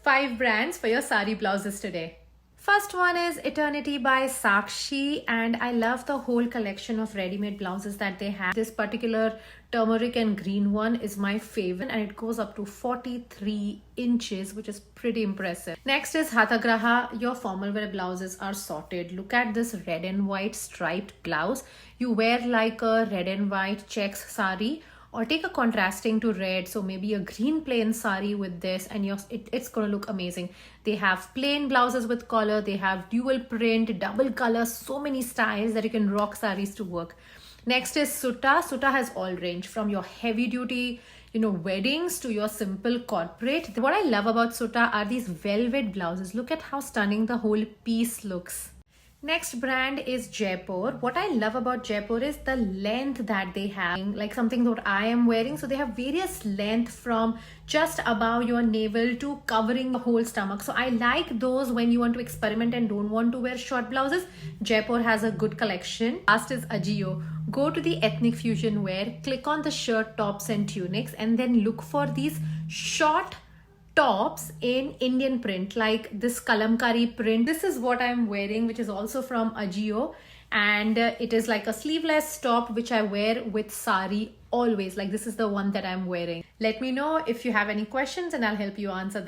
5 brands for your sari blouses today. First one is Eternity by Sakshi, and I love the whole collection of ready-made blouses that they have. This particular turmeric and green one is my favorite, and it goes up to 43 inches, which is pretty impressive. Next is Hathagraha. Your formal wear blouses are sorted. Look at this red and white striped blouse. You wear like a red and white checks sari, or take a contrasting to red, so maybe a green plain sari with this, and it's gonna look amazing. They have plain blouses with collar, they have dual print, double color, so many styles that you can rock saris to work. Next is Sutta. Sutta has all range from your heavy duty weddings to your simple corporate. What I love about Sutta are these velvet blouses. Look at how stunning the whole piece looks. Next brand is Jaipur. What I love about Jaipur is the length that they have, like something that I am wearing. So they have various length from just above your navel to covering the whole stomach. So I like those when you want to experiment and don't want to wear short blouses. Jaipur has a good collection. Last is Ajio. Go to the ethnic fusion wear, click on the shirt, tops and tunics, and then look for these short tops in Indian print, like this kalamkari print. This is what I'm wearing, which is also from Ajio, and it is like a sleeveless top which I wear with sari always. Like this is the one that I'm wearing. Let me know if you have any questions and I'll help you answer them.